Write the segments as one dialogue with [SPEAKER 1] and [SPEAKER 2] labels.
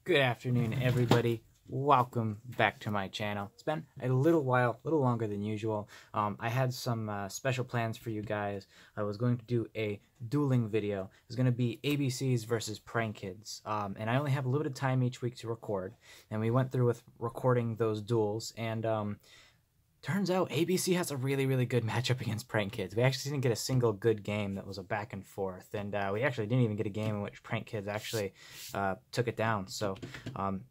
[SPEAKER 1] Good afternoon, everybody. Welcome back to my channel. It's been a little while, a little longer than usual. I had some special plans for you guys. I was going to do a dueling video. It's going to be ABCs versus Prank Kids. And I only have a limited time each week to record. And we went through with recording those duels. And turns out ABC has a really good matchup against Prank Kids. We actually didn't get a single good game that was a back and forth, and we actually didn't even get a game in which Prank Kids actually took it down. So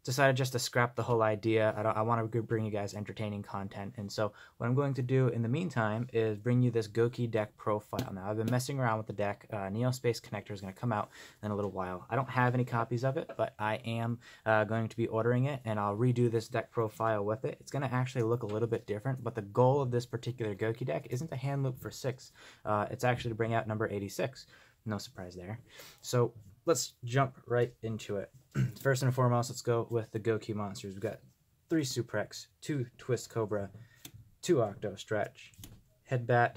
[SPEAKER 1] decided just to scrap the whole idea. I want to bring you guys entertaining content, and so what I'm going to do in the meantime is bring you this Gouki deck profile. Now, I've been messing around with the deck. Neo Space Connector is going to come out in a little while. I don't have any copies of it, but I am going to be ordering it, and I'll redo this deck profile with it. It's going to actually look a little bit different. But the goal of this particular Gouki deck isn't to hand loop for 6. It's actually to bring out number 86. No surprise there. So let's jump right into it. First and foremost, let's go with the Gouki monsters. We've got 3 Suprex, 2 Twist Cobra, 2 Octo Stretch, Headbat,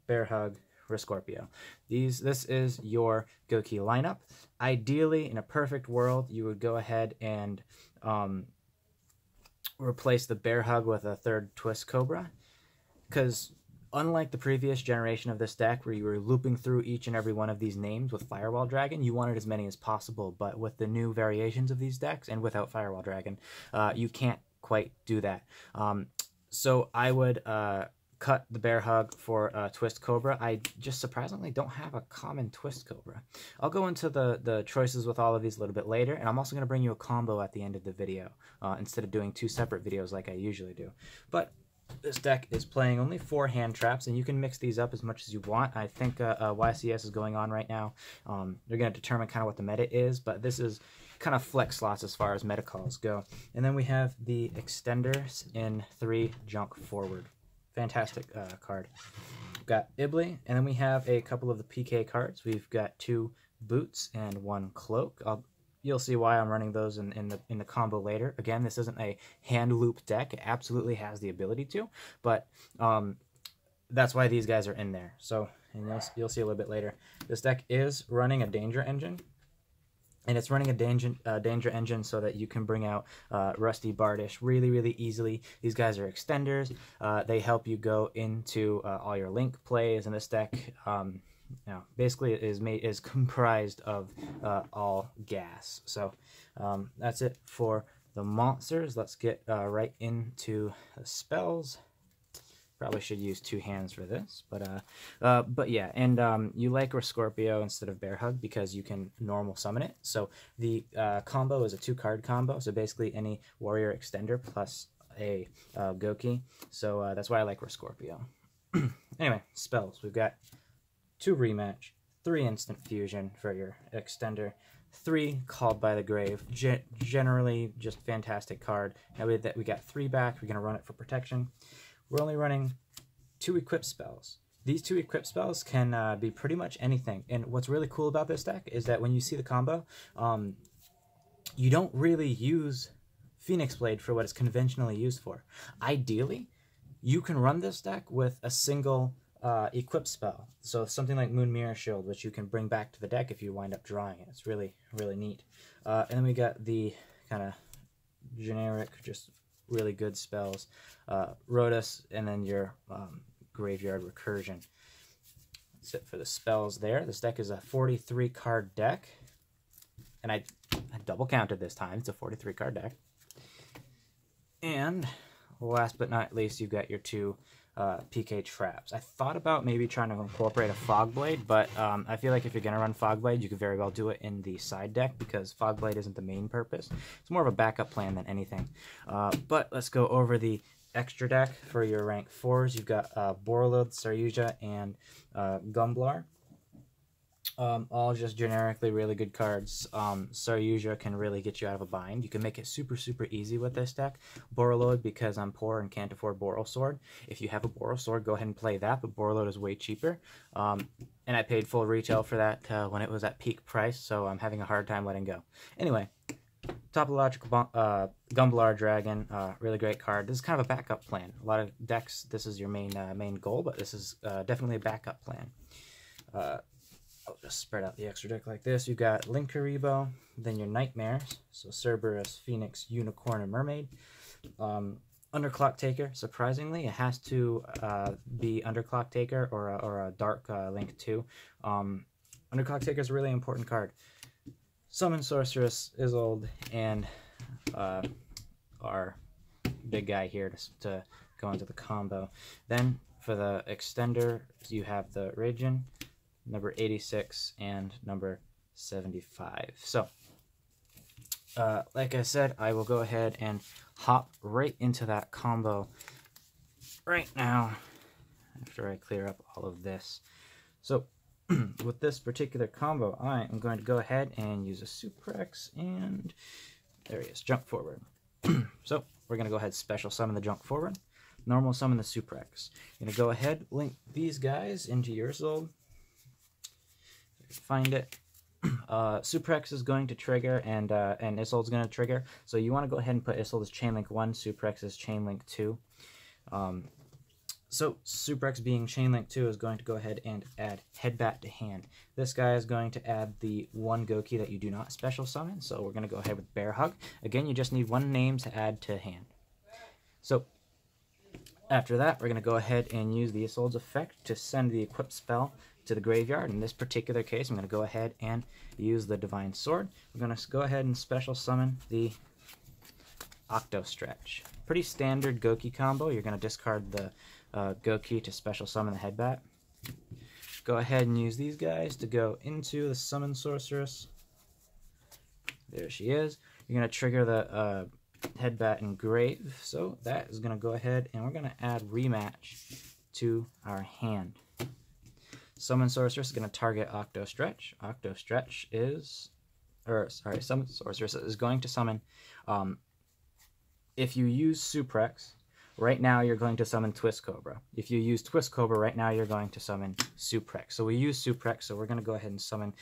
[SPEAKER 1] Bear Hug, Rescorpio. This is your Gouki lineup. Ideally, in a perfect world, you would go ahead and replace the Bear Hug with a 3rd Twist Cobra, because unlike the previous generation of this deck where you were looping through each and every one of these names with Firewall Dragon, you wanted as many as possible, but with the new variations of these decks and without Firewall Dragon, you can't quite do that. So I would cut the Bear Hug for Twist Cobra. I just surprisingly don't have a common Twist Cobra. I'll go into the choices with all of these a little bit later, and I'm also going to bring you a combo at the end of the video instead of doing 2 separate videos like I usually do. But this deck is playing only 4 hand traps, and you can mix these up as much as you want. I think YCS is going on right now. They're going to determine kind of what the meta is, but this is kind of flex slots as far as meta calls go. And then we have the Extenders in 3 Junk Forward. Fantastic card. We've got Ibley, and then we have a couple of the PK cards. We've got 2 Boots and 1 Cloak. You'll see why I'm running those in the combo later. Again, this isn't a hand loop deck. It absolutely has the ability to, but that's why these guys are in there. So, and you'll see a little bit later. This deck is running a Danger Engine. And it's running a danger engine so that you can bring out Rusty Bardish really easily. These guys are extenders. They help you go into all your link plays, and this deck basically is comprised of all gas. So that's it for the monsters. Let's get right into the spells. Probably should use 2 hands for this, but yeah, and you like Rescorpio instead of Bear Hug because you can normal summon it. So the combo is a 2-card combo, so basically any warrior extender plus a Gouki. So that's why I like Rescorpio. Anyway, spells. We've got 2 Rematch, 3 Instant Fusion for your extender, 3 Called by the Grave. Generally just fantastic card. Now we got 3 back. We're gonna run it for protection. We're only running 2 equip spells. These 2 equip spells can be pretty much anything. And what's really cool about this deck is that when you see the combo, you don't really use Phoenix Blade for what it's conventionally used for. Ideally, you can run this deck with a single equip spell. So something like Moon Mirror Shield, which you can bring back to the deck if you wind up drawing it. It's really neat. And then we got the kind of generic, just really good spells, Rotus, and then your Graveyard Recursion. That's it for the spells there. This deck is a 43 card deck, and I double counted this time. It's a 43 card deck. And last but not least, you've got your 2 PK traps. I thought about maybe trying to incorporate a Fog Blade, but I feel like if you're going to run Fog Blade, you could very well do it in the side deck because Fog Blade isn't the main purpose. It's more of a backup plan than anything. But let's go over the extra deck for your rank 4s. You've got Borreload, Saryuja, and Gumblar. All just generically really good cards. Saryuja can really get you out of a bind. You can make it super easy with this deck. Borreload, because I'm poor and can't afford Borrelsword. If you have a Borrelsword, go ahead and play that, but Borreload is way cheaper. And I paid full retail for that when it was at peak price, so I'm having a hard time letting go. Anyway, Topological Gumblar Dragon, really great card. This is kind of a backup plan. A lot of decks, this is your main goal, but this is definitely a backup plan. I'll just spread out the extra deck like this. You've got Linkuriboh, then your Nightmares, so Cerberus, Phoenix, Unicorn, and Mermaid. Underclock Taker, surprisingly, it has to be Underclock Taker or a Dark Link 2. Underclock Taker is a really important card. Summon Sorceress, Isolde, and our big guy here to go into the combo. Then for the extender, you have the Radiant, number 86 and number 75. So, like I said, I will go ahead and hop right into that combo right now after I clear up all of this. So, with this particular combo, I am going to go ahead and use a Suprex, and there he is, Junk Forward. So, we're going to go ahead and special summon the Junk Forward, normal summon the Suprex. You're going to go ahead, link these guys into your Isolde. Find it. Suprex is going to trigger, and Isolde's going to trigger. So you want to go ahead and put Isolde as Chain Link 1, Suprex as Chain Link 2. So Suprex being Chain Link 2 is going to go ahead and add Headbat to hand. This guy is going to add the one Gouki that you do not special summon, so we're going to go ahead with Bear Hug. Again, you just need one name to add to hand. So after that, we're going to go ahead and use the Isolde's effect to send the equipped spell to the graveyard. In this particular case, I'm going to go ahead and use the Divine Sword. We're going to go ahead and special summon the Octo Stretch. Pretty standard Gouki combo. You're going to discard the Gouki to special summon the Headbat. Go ahead and use these guys to go into the Summon Sorceress. There she is. You're going to trigger the Headbat and Grave. So that is going to go ahead and we're going to add Rematch to our hand. Summon Sorceress is going to target Octo Stretch. Octo Stretch is, Summon Sorceress is going to summon, if you use Suprex, right now you're going to summon Twist Cobra. If you use Twist Cobra, right now you're going to summon Suprex. So we use Suprex, so we're going to go ahead and summon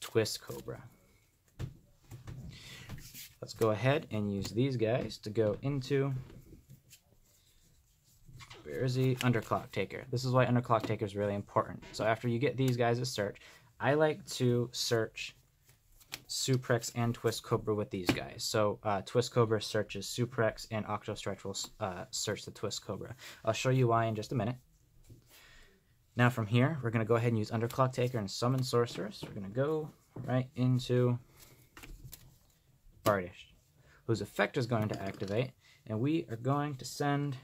[SPEAKER 1] Twist Cobra. Let's go ahead and use these guys to go into... Where is he? Underclock Taker. This is why Underclock Taker is really important. So after you get these guys to search, I like to search Suprex and Twist Cobra with these guys. So Twist Cobra searches Suprex, and Octo Stretch will search the Twist Cobra. I'll show you why in just a minute. Now from here, we're going to go ahead and use Underclock Taker and Summon Sorceress. We're going to go right into Bardish, whose effect is going to activate, and we are going to send...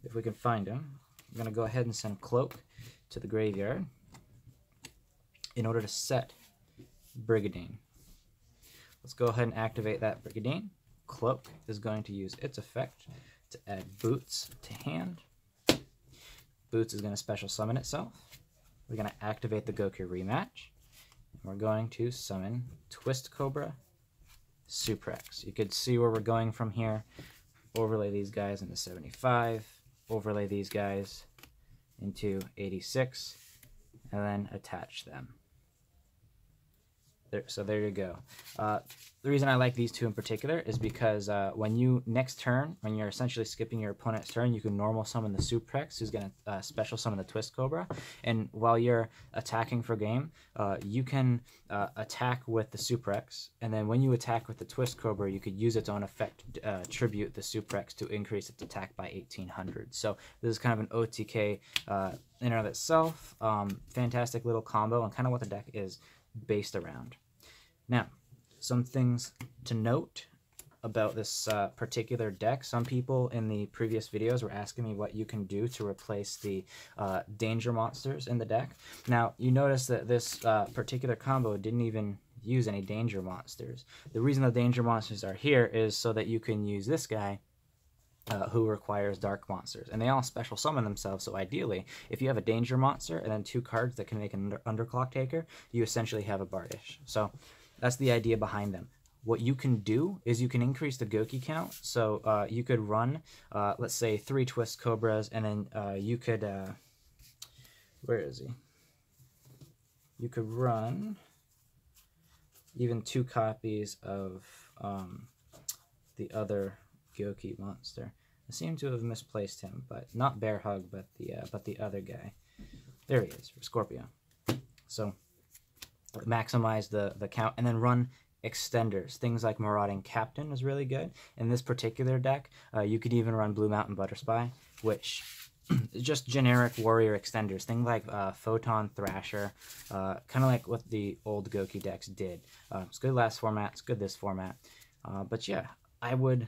[SPEAKER 1] If we can find him, I'm going to go ahead and send Cloak to the graveyard in order to set Brigadine. Let's go ahead and activate that Brigadine. Cloak is going to use its effect to add Boots to hand. Boots is going to special summon itself. We're going to activate the Gouki Rematch. And we're going to summon Twist Cobra, Suprex. You could see where we're going from here. Overlay these guys into 75, overlay these guys into 86, and then attach them. So there you go. The reason I like these two in particular is because when you next turn, when you're essentially skipping your opponent's turn, you can normal summon the Suprex, who's going to special summon the Twist Cobra. And while you're attacking for game, you can attack with the Suprex. And then when you attack with the Twist Cobra, you could use its own effect to tribute the Suprex to increase its attack by 1800. So this is kind of an OTK in and of itself. Fantastic little combo and kind of what the deck is based around. Now, some things to note about this particular deck. Some people in the previous videos were asking me what you can do to replace the danger monsters in the deck. Now, you notice that this particular combo didn't even use any danger monsters. The reason the danger monsters are here is so that you can use this guy who requires dark monsters, and they all special summon themselves. So ideally, if you have a danger monster and then two cards that can make an Underclock Taker, you essentially have a Bardish. So that's the idea behind them. What you can do is you can increase the Gouki count. So you could run, let's say, 3 Twist Cobras, and then you could, where is he? You could run even 2 copies of the other Gouki monster. I seem to have misplaced him, but not Bear Hug, but the other guy. There he is, for Scorpio. So maximize the count, and then run extenders. Things like Marauding Captain is really good. In this particular deck, you could even run Blue Mountain Butterspy, which is just generic warrior extenders. Things like Photon Thrasher, kind of like what the old Gouki decks did. It's good last format, it's good this format. But yeah, I would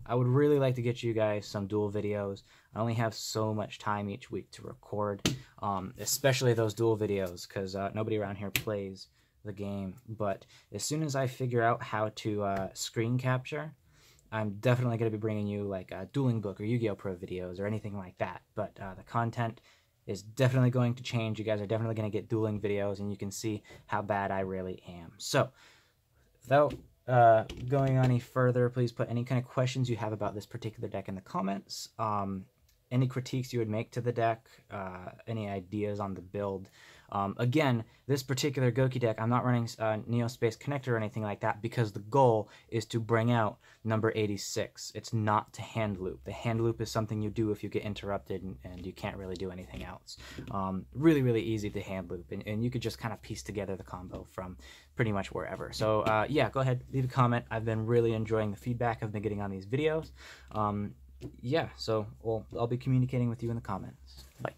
[SPEAKER 1] really like to get you guys some duel videos. I only have so much time each week to record, especially those duel videos, because nobody around here plays the game. But as soon as I figure out how to screen capture, I'm definitely going to be bringing you like a Dueling Book or Yu-Gi-Oh! Pro videos or anything like that. But the content is definitely going to change. You guys are definitely going to get dueling videos, and you can see how bad I really am. So, without going on any further, please put any kind of questions you have about this particular deck in the comments. Any critiques you would make to the deck, any ideas on the build. Again, this particular Gouki deck, I'm not running Neo Space Connector or anything like that, because the goal is to bring out number 86. It's not to hand loop. The hand loop is something you do if you get interrupted and you can't really do anything else. Really, really easy to hand loop, and you could just kind of piece together the combo from pretty much wherever. So yeah, go ahead, leave a comment. I've been really enjoying the feedback I've been getting on these videos. Yeah, so I'll be communicating with you in the comments. Bye.